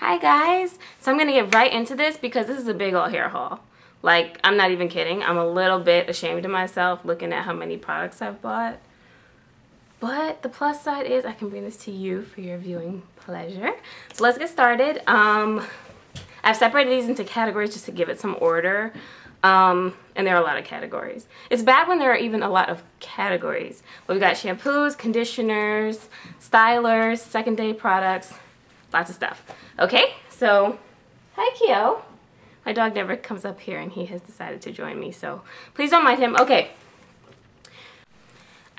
Hi guys! So I'm gonna get right into this because this is a big old hair haul. Like, I'm not even kidding. I'm a little bit ashamed of myself looking at how many products I've bought. But the plus side is I can bring this to you for your viewing pleasure. So let's get started. I've separated these into categories just to give it some order. And there are a lot of categories. It's bad when there are even a lot of categories. But we've got shampoos, conditioners, stylers, second day products, lots of stuff. Okay, so hi Keo. My dog never comes up here and he has decided to join me, so please don't mind him. Okay.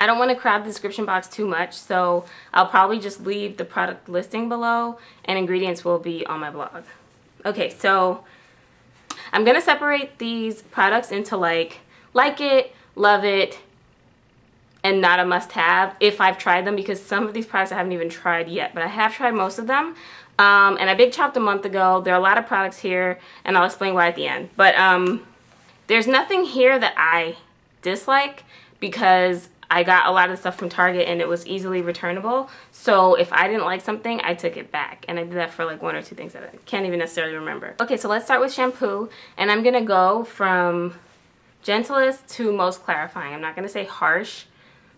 I don't want to crowd the description box too much, so I'll probably just leave the product listing below and ingredients will be on my blog. Okay, so I'm going to separate these products into like it, love it, and not a must-have if I've tried them, because some of these products I haven't even tried yet, but I have tried most of them. And I big chopped a month ago. There are a lot of products here, and I'll explain why at the end. But there's nothing here that I dislike because I got a lot of stuff from Target and it was easily returnable. So if I didn't like something, I took it back. And I did that for like one or two things that I can't even necessarily remember. Okay, so let's start with shampoo. And I'm going to go from gentlest to most clarifying. I'm not going to say harsh.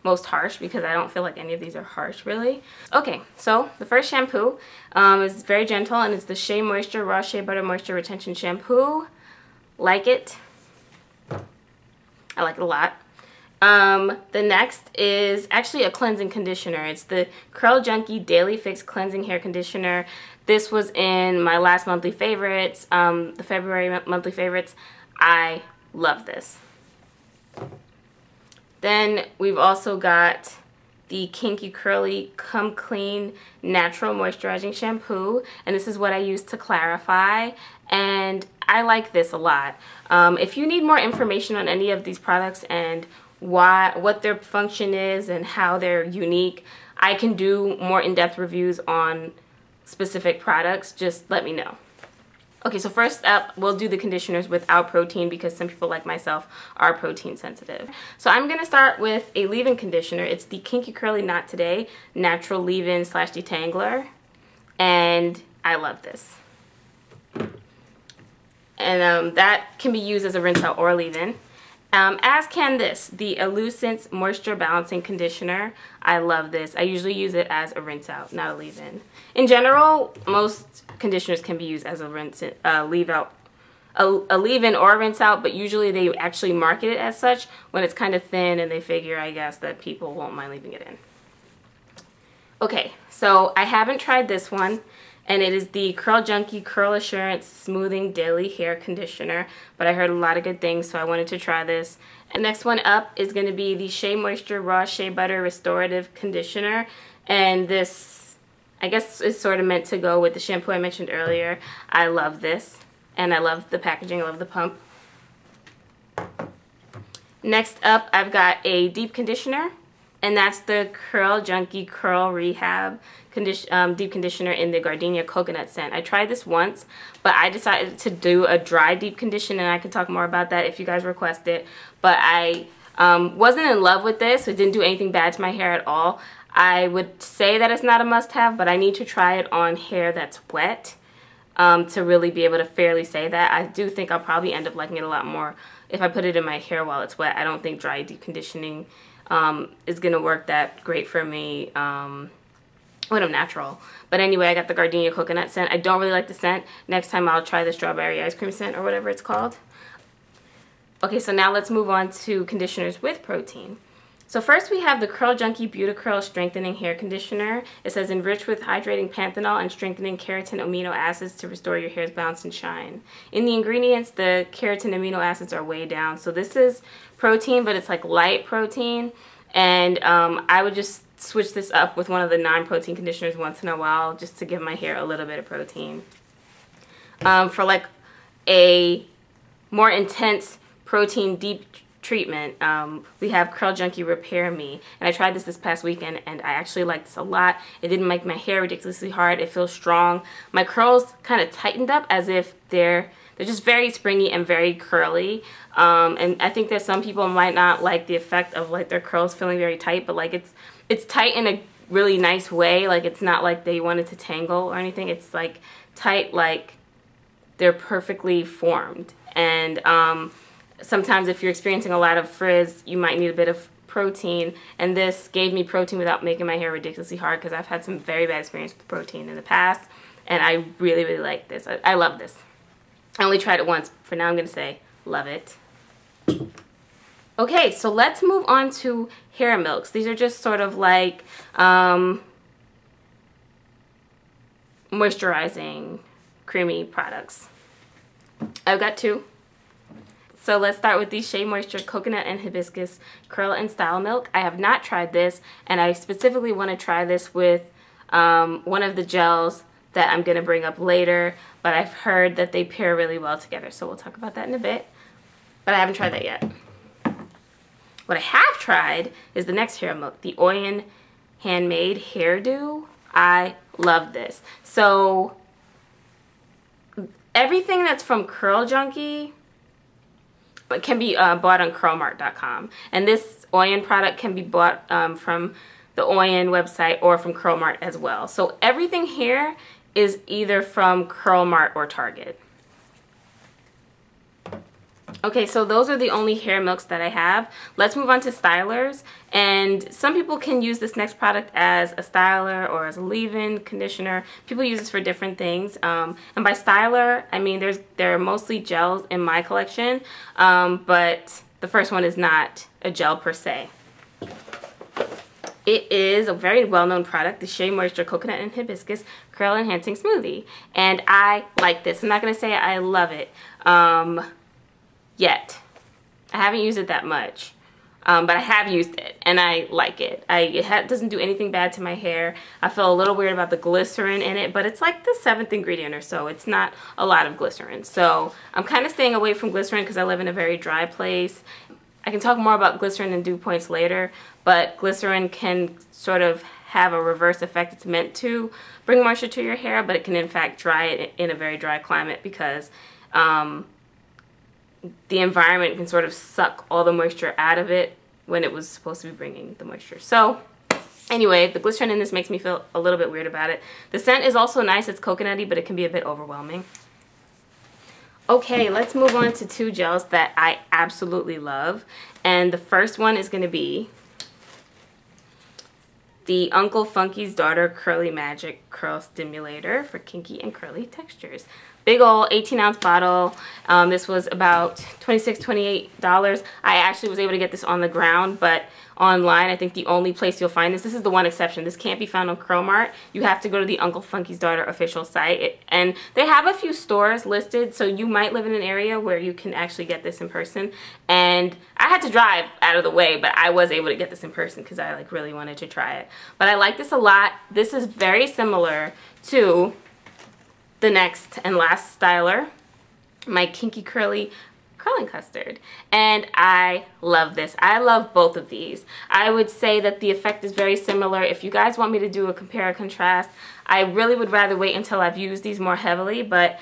Most harsh, because I don't feel like any of these are harsh really. Okay, so the first shampoo is very gentle and it's the Shea Moisture Raw Shea Butter Moisture Retention Shampoo. Like it. I like it a lot. The next is actually a cleansing conditioner. It's the Curl Junkie Daily Fix Cleansing Hair Conditioner. This was in my last monthly favorites, the February monthly favorites. I love this. Then we've also got the KInky Curly Come Clean Natural Moisturizing Shampoo, and this is what I use to clarify, and I like this a lot. If you need more information on any of these products and what their function is and how they're unique, I can do more in-depth reviews on specific products. Just let me know. Okay, so first up, we'll do the conditioners without protein because some people like myself are protein sensitive. So I'm going to start with a leave-in conditioner. It's the KInky Curly Not Today Natural Leave-In / Detangler, and I love this. And that can be used as a rinse out or leave-in. As can this, the Elucence Moisture Balancing Conditioner. I love this. I usually use it as a rinse out, not a leave-in. In general, most conditioners can be used as a rinse leave-out, a leave-in or a rinse out, but usually they actually market it as such when it's kind of thin and they figure, I guess, that people won't mind leaving it in. Okay, so I haven't tried this one, and it is the Curl Junkie Curl Assurance Smoothing Daily Hair Conditioner, but I heard a lot of good things, so I wanted to try this. And next one up is going to be the Shea Moisture Raw Shea Butter Restorative Conditioner, and this, I guess, is sort of meant to go with the shampoo I mentioned earlier. I love this, and I love the packaging, I love the pump. Next up, I've got a deep conditioner, and that's the Curl Junkie Curl Rehab deep conditioner in the Gardenia Coconut Scent. I tried this once, but I decided to do a dry deep condition, and I can talk more about that if you guys request it. But I wasn't in love with this. It didn't do anything bad to my hair at all. I would say that it's not a must-have, but I need to try it on hair that's wet to really be able to fairly say that. I do think I'll probably end up liking it a lot more if I put it in my hair while it's wet. I don't think dry deep conditioning is going to work that great for me when I'm natural. But anyway, I got the Gardenia Coconut Scent. I don't really like the scent. Next time I'll try the Strawberry Ice Cream Scent or whatever it's called. Okay, so now let's move on to conditioners with protein. So first we have the Curl Junkie Beauticurls Strengthening Hair Conditioner. It says enriched with hydrating panthenol and strengthening keratin amino acids to restore your hair's bounce and shine. In the ingredients, the keratin amino acids are way down. So this is protein, but it's like light protein. And I would just switch this up with one of the non-protein conditioners once in a while just to give my hair a little bit of protein. For like a more intense protein deep treatment, we have Curl Junkie Repair Me, and I tried this past weekend and I actually like this a lot. It didn't make my hair ridiculously hard. It feels strong. My curls kind of tightened up as if they're just very springy and very curly, and I think that some people might not like the effect of like their curls feeling very tight, but like it's tight in a really nice way. Like, it's not like they wanted to tangle or anything. It's like tight, like they're perfectly formed. And sometimes if you're experiencing a lot of frizz, you might need a bit of protein, and this gave me protein without making my hair ridiculously hard, because I've had some very bad experience with protein in the past, and I really, really like this. I love this. I only tried it once. For now, I'm going to say love it. Okay, so let's move on to hair milks. These are just sort of like moisturizing, creamy products. I've got two. So let's start with the Shea Moisture Coconut and Hibiscus Curl and Style Milk. I have not tried this, and I specifically want to try this with one of the gels that I'm going to bring up later, but I've heard that they pair really well together, so we'll talk about that in a bit. But I haven't tried that yet. What I have tried is the next hair milk, the Oyin Handmade Hair Dew. I love this. So everything that's from Curl Junkie can be bought on curlmart.com, and this Oyin product can be bought from the Oyin website or from Curlmart as well. So everything here is either from Curlmart or Target. Okay, so those are the only hair milks that I have. Let's move on to stylers. And some people can use this next product as a styler or as a leave-in conditioner. People use this for different things. And by styler, I mean there are mostly gels in my collection, but the first one is not a gel per se. It is a very well-known product, the Shea Moisture Coconut and Hibiscus Curl Enhancing Smoothie. And I like this. I'm not going to say I love it yet. I haven't used it that much, but I have used it, and I like it. It doesn't do anything bad to my hair. I feel a little weird about the glycerin in it, but it's like the 7th ingredient or so. It's not a lot of glycerin. So I'm kind of staying away from glycerin because I live in a very dry place. I can talk more about glycerin and dew points later, but glycerin can sort of have a reverse effect. It's meant to bring moisture to your hair, but it can in fact dry it in a very dry climate, because the environment can sort of suck all the moisture out of it when it was supposed to be bringing the moisture. So anyway, the glycerin in this makes me feel a little bit weird about it. The scent is also nice. It's coconutty, but it can be a bit overwhelming. Okay, let's move on to two gels that I absolutely love. And the first one is going to be the Uncle Funky's Daughter Curly Magic Curl Stimulator for kinky and curly textures. Big ol' 18-ounce bottle. This was about $26, $28. I actually was able to get this on the ground, but online, I think the only place you'll find this is the one exception. This can't be found on Curlmart. You have to go to the Uncle Funky's Daughter official site. And they have a few stores listed, so you might live in an area where you can actually get this in person. And I had to drive out of the way, but I was able to get this in person because I like really wanted to try it. But I like this a lot. This is very similar to the next and last styler, my Kinky Curly Curling Custard, and I love this. I love both of these. I would say that the effect is very similar. If you guys want me to do a compare and contrast, I really would rather wait until I've used these more heavily, but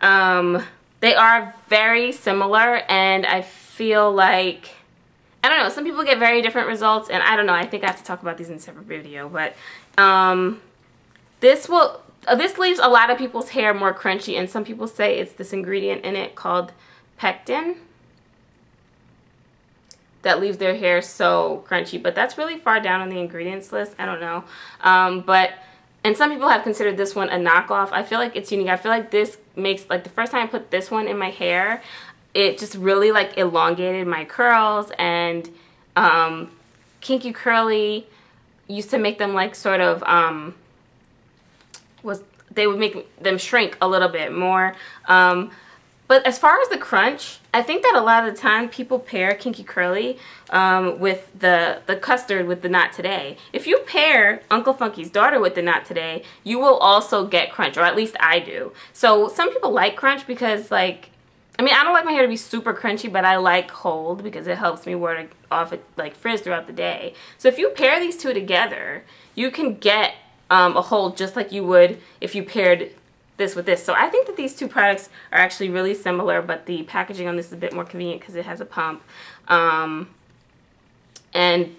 they are very similar, and I feel like, I don't know, some people get very different results, and I don't know, I think I have to talk about these in a separate video, but this leaves a lot of people's hair more crunchy, and some people say it's this ingredient in it called pectin that leaves their hair so crunchy, but that's really far down on the ingredients list. I don't know. And some people have considered this one a knockoff. I feel like it's unique. I feel like this makes, like the first time I put this one in my hair, it just really like elongated my curls, and Kinky Curly used to make them like sort of, they would make them shrink a little bit more. But as far as the crunch, I think that a lot of the time people pair Kinky Curly with the Custard with the Not Today. If you pair Uncle Funky's Daughter with the Not Today, you will also get crunch, or at least I do. So some people like crunch because, like, I mean, I don't like my hair to be super crunchy, but I like hold because it helps me ward off like frizz throughout the day. So if you pair these two together, you can get a hold just like you would if you paired this with this. So I think that these two products are actually really similar, but the packaging on this is a bit more convenient because it has a pump. And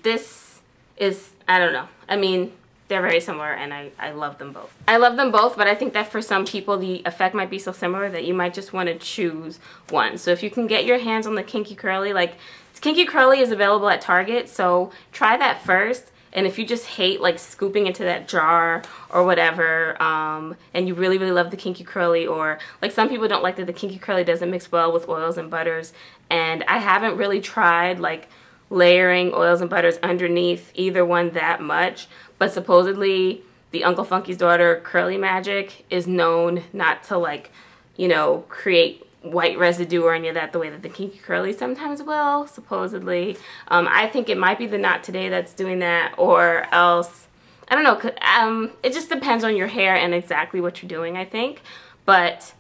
this is, I don't know, I mean, they're very similar, and I love them both. I love them both, but I think that for some people the effect might be so similar that you might just want to choose one. So if you can get your hands on the Kinky Curly, like Kinky Curly is available at Target, so try that first. And if you just hate like scooping into that jar or whatever, and you really, really love the Kinky Curly, or like some people don't like that the Kinky Curly doesn't mix well with oils and butters, and I haven't really tried like layering oils and butters underneath either one that much, but supposedly the Uncle Funky's daughter, Curly Magic, is known not to like, you know, create white residue or any of that the way that the Kinky Curly sometimes will, supposedly. I think it might be the Not Today that's doing that, or else, I don't know, it just depends on your hair and exactly what you're doing, I think. But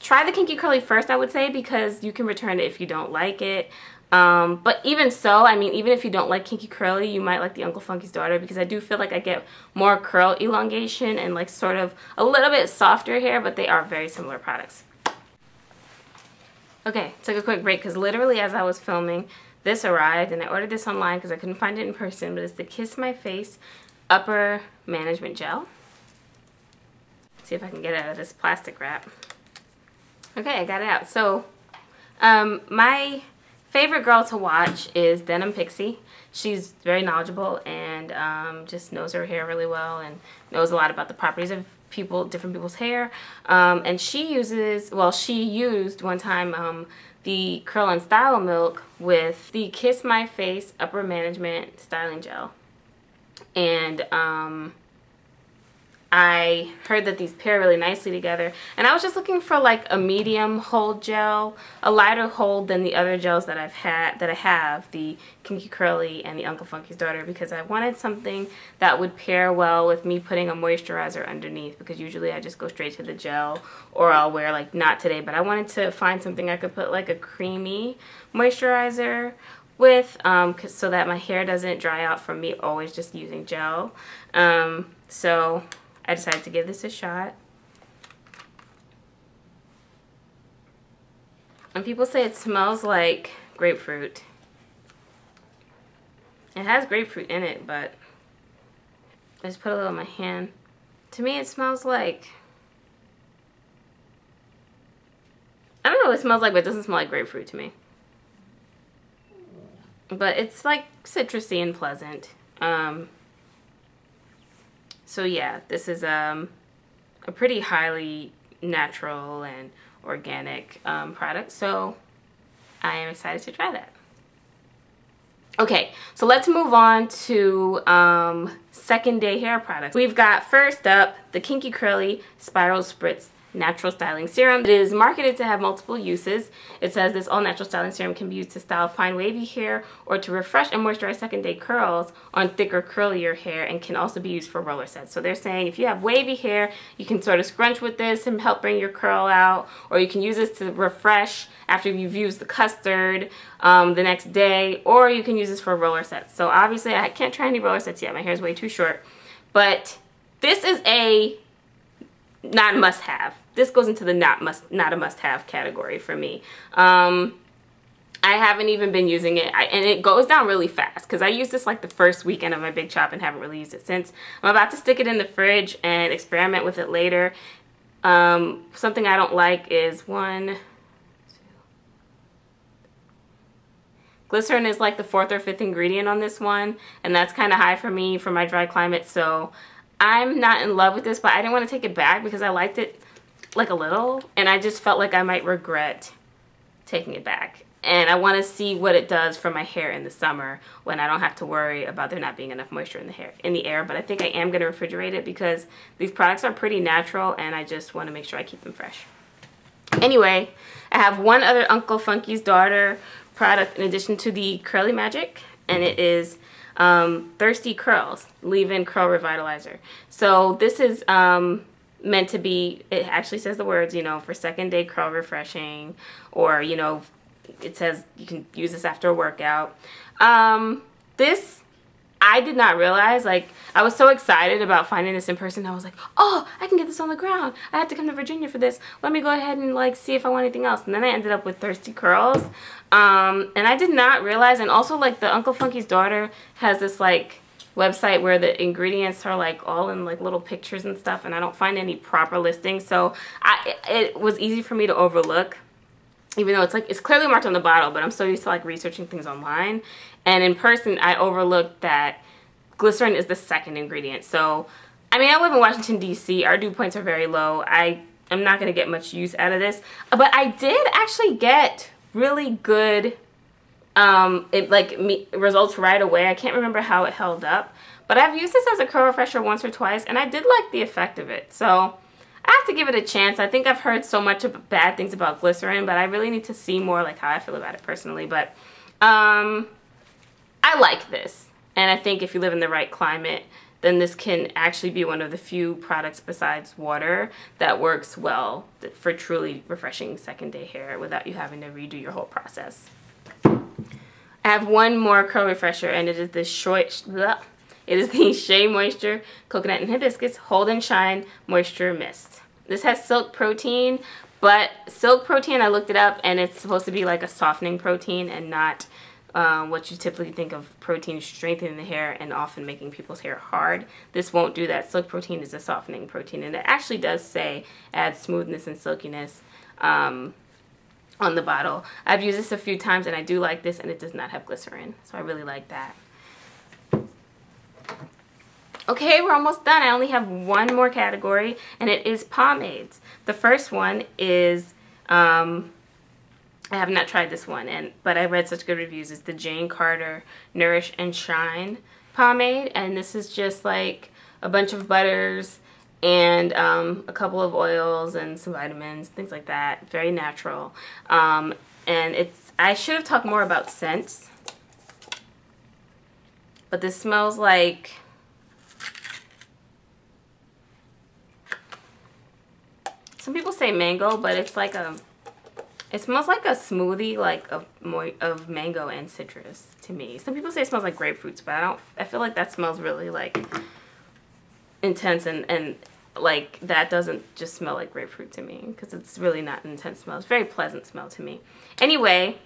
try the Kinky Curly first, I would say, because you can return it if you don't like it. But even so, I mean, even if you don't like Kinky Curly, you might like the Uncle Funky's daughter, because I do feel like I get more curl elongation and like sort of a little bit softer hair, but they are very similar products. Okay, took a quick break because literally as I was filming, this arrived, and I ordered this online because I couldn't find it in person, but it's the Kiss My Face Upper Management Gel. Let's see if I can get it out of this plastic wrap. Okay, I got it out. So, my favorite girl to watch is Denim Pixie. She's very knowledgeable and just knows her hair really well and knows a lot about the properties of different people's hair, and she uses, well, she used one time the Curl and Style Milk with the Kiss My Face Upper Management Styling Gel, and I heard that these pair really nicely together, and I was just looking for like a medium hold gel, a lighter hold than the other gels that I have, the Kinky Curly and the Uncle Funky's daughter, because I wanted something that would pair well with me putting a moisturizer underneath, because usually I just go straight to the gel, or I'll wear like Not Today, but I wanted to find something I could put like a creamy moisturizer with, so that my hair doesn't dry out from me always just using gel. So I decided to give this a shot. And people say it smells like grapefruit. It has grapefruit in it, but I just put a little in my hand. To me, it smells like, I don't know what it smells like, but it doesn't smell like grapefruit to me. But it's like citrusy and pleasant. So yeah, this is a pretty highly natural and organic product, so I am excited to try that. Okay, so let's move on to second day hair products. We've got first up the Kinky Curly Spiral Spritz Natural Styling Serum. It is marketed to have multiple uses. It says this all-natural styling serum can be used to style fine wavy hair or to refresh and moisturize second day curls on thicker curlier hair, and can also be used for roller sets. So they're saying if you have wavy hair, you can sort of scrunch with this and help bring your curl out, or you can use this to refresh after you've used the Custard the next day, or you can use this for roller sets. So obviously I can't try any roller sets yet, my hair is way too short, but this is a not must-have. This goes into the not a must-have category for me. I haven't even been using it, and it goes down really fast because I used this like the first weekend of my big chop and haven't really used it since. I'm about to stick it in the fridge and experiment with it later. Something I don't like is glycerin is like the 4th or 5th ingredient on this one, and that's kind of high for me for my dry climate, so I'm not in love with this, but I didn't want to take it back because I liked it like a little, and I just felt like I might regret taking it back. And I want to see what it does for my hair in the summer when I don't have to worry about there not being enough moisture in the air. But I think I am going to refrigerate it because these products are pretty natural, and I just want to make sure I keep them fresh. Anyway, I have one other Uncle Funky's daughter product in addition to the Curly Magic, and it is Thirsty Curls Leave-In Curl Revitalizer. So this is meant to be, it actually says the words, you know, for second day curl refreshing, or, you know, it says you can use this after a workout. This, I did not realize, like, I was so excited about finding this in person. I was like, oh, I can get this on the ground. I had to come to Virginia for this. Let me go ahead and like see if I want anything else. And then I ended up with Thirsty Curls. And I did not realize, and also like the Uncle Funky's daughter has this like website where the ingredients are like all in like little pictures and stuff, and I don't find any proper listings, so it was easy for me to overlook, even though it's clearly marked on the bottle, but I'm so used to like researching things online, and in person I overlooked that glycerin is the second ingredient. So I mean, I live in Washington DC, our dew points are very low. I'm not going to get much use out of this, but I did actually get really good results right away. I can't remember how it held up, but I've used this as a curl refresher once or twice, and I did like the effect of it. So I have to give it a chance. I think I've heard so much of bad things about glycerin, but I really need to see more like how I feel about it personally. But I like this, and I think if you live in the right climate, then this can actually be one of the few products besides water that works well for truly refreshing second day hair without you having to redo your whole process. I have one more curl refresher, and it is the Shea Moisture Coconut and Hibiscus Hold and Shine Moisture Mist. This has silk protein, but silk protein, I looked it up, and it's supposed to be like a softening protein and not what you typically think of protein strengthening the hair and often making people's hair hard. This won't do that. Silk protein is a softening protein, and it actually does say adds smoothness and silkiness on the bottle. I've used this a few times, and I do like this, and it does not have glycerin, so I really like that. Okay, we're almost done. I only have one more category, and it is pomades. The first one is I have not tried this one, but I read such good reviews. It's the Jane Carter Nourish and Shine pomade, and this is just like a bunch of butters and a couple of oils and some vitamins, things like that. Very natural. And I should have talked more about scents, but this smells like some people say mango, but it's like it smells like a smoothie, like of mango and citrus to me. Some people say it smells like grapefruits, but I feel like that smells really like intense, and like that doesn't just smell like grapefruit to me, because it's really not an intense smell. It's a very pleasant smell to me. Anyway,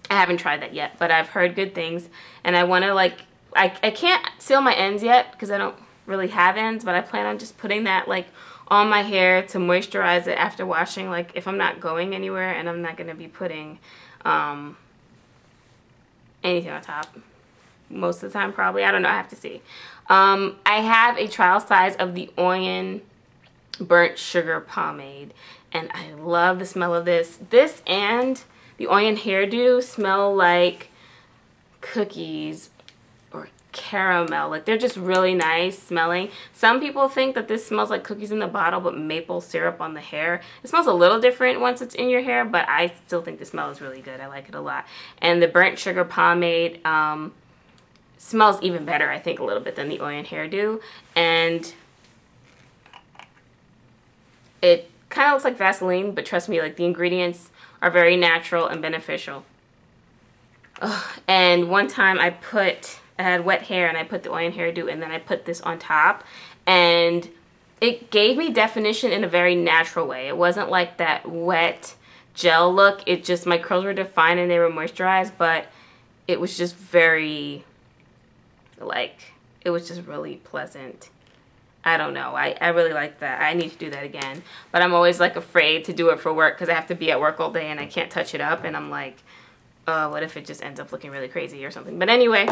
I haven't tried that yet, but I've heard good things, and I want to like, I can't seal my ends yet because I don't really have ends, but I plan on just putting that like on my hair to moisturize it after washing, like if I'm not going anywhere, and I'm not going to be putting anything on top most of the time, probably. I don't know, I have to see. I have a trial size of the Oyin Burnt Sugar Pomade, and I love the smell of this. This and the Oyin Hair Dew smell like cookies or caramel. Like, they're just really nice smelling. Some people think that this smells like cookies in the bottle but maple syrup on the hair. It smells a little different once it's in your hair, but I still think the smell is really good. I like it a lot. And the Burnt Sugar Pomade smells even better, I think, a little bit than the Oyin Hair Dew. And it kind of looks like Vaseline, but trust me, like, the ingredients are very natural and beneficial. And one time I had wet hair, and I put the Oyin Hair Dew, and then I put this on top, and it gave me definition in a very natural way. It wasn't like that wet gel look. It just, my curls were defined and they were moisturized, but it was just very, like, it was just really pleasant. I don't know. I really like that. I need to do that again. But I'm always, like, afraid to do it for work because I have to be at work all day and I can't touch it up, and I'm like, what if it just ends up looking really crazy or something? But anyway,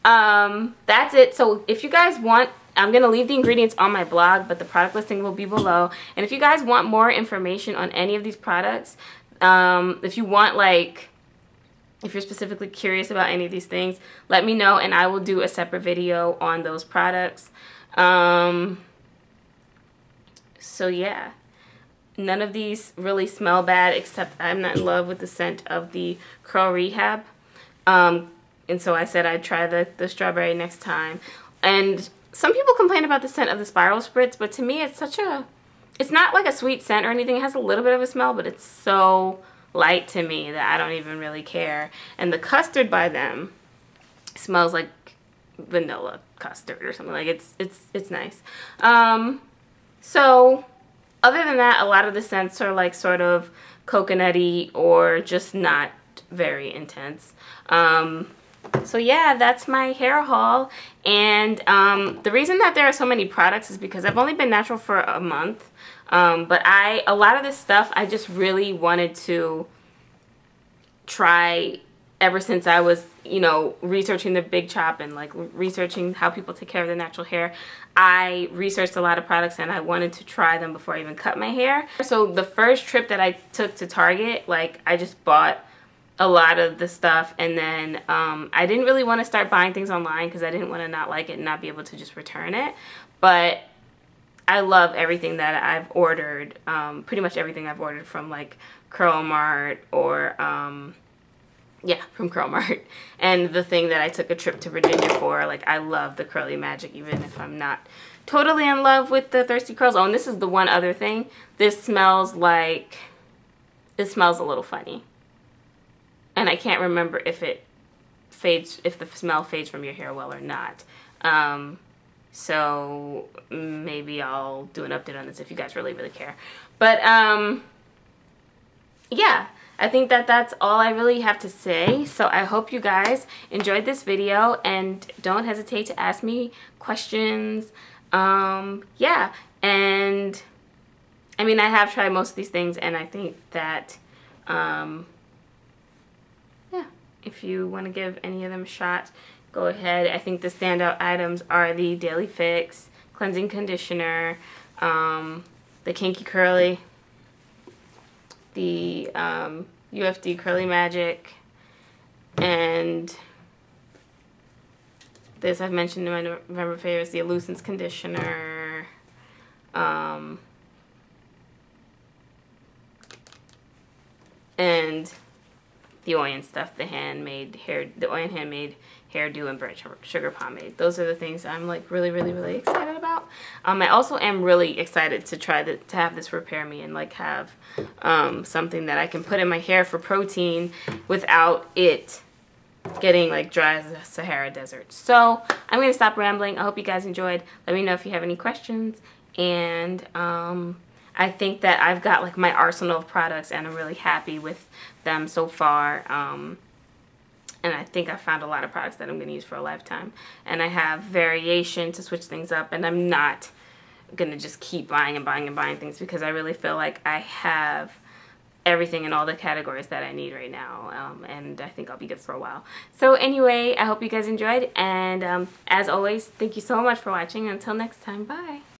that's it. So if you guys want, I'm going to leave the ingredients on my blog, but the product listing will be below. And if you guys want more information on any of these products, if you want, like, if you're specifically curious about any of these things, let me know and I will do a separate video on those products. So yeah. None of these really smell bad, except I'm not in love with the scent of the Curl Rehab. And so I said I'd try the strawberry next time. And some people complain about the scent of the Spiral Spritz, but to me it's it's not like a sweet scent or anything. It has a little bit of a smell, but it's so light to me that I don't even really care. And the Custard by them smells like vanilla custard or something. Like, it's nice. So other than that, a lot of the scents are like sort of coconutty or just not very intense. So yeah, that's my hair haul. And the reason that there are so many products is because I've only been natural for a month. But a lot of this stuff I just really wanted to try ever since I was, you know, researching the big chop and like researching how people take care of their natural hair. I researched a lot of products and I wanted to try them before I even cut my hair. So the first trip that I took to Target, like I just bought a lot of the stuff, and then I didn't really want to start buying things online because I didn't want to not like it and not be able to just return it. But I love everything that I've ordered, pretty much everything I've ordered from like Curl Mart or yeah, from Curl Mart. And the thing that I took a trip to Virginia for, like I love the Curly Magic even if I'm not totally in love with the Thirsty Curls. Oh, and this is the one other thing. This smells like, it smells a little funny. And I can't remember if it fades, if the smell fades from your hair well or not. So maybe I'll do an update on this if you guys really, really care. But yeah, I think that that's all I really have to say. So I hope you guys enjoyed this video and don't hesitate to ask me questions. Yeah, and I mean, I have tried most of these things and I think that, yeah, if you want to give any of them a shot, go ahead. I think the standout items are the Daily Fix Cleansing Conditioner, the KInky Curly, the UFD Curly Magic, and this I've mentioned in my November favorites, the Elucence Conditioner, and the Oyin stuff, the Oyin Handmade Hair Dew and Burnt Sugar Pomade. Those are the things I'm like really, really, really excited about. I also am really excited to try to have this repair me and like have something that I can put in my hair for protein without it getting like dry as the Sahara Desert. So I'm gonna stop rambling. I hope you guys enjoyed. Let me know if you have any questions, and I think that I've got like my arsenal of products and I'm really happy with them so far. And I think I found a lot of products that I'm going to use for a lifetime. And I have variation to switch things up, and I'm not going to just keep buying and buying and buying things because I really feel like I have everything in all the categories that I need right now, and I think I'll be good for a while. So anyway, I hope you guys enjoyed, and as always, thank you so much for watching. Until next time, bye!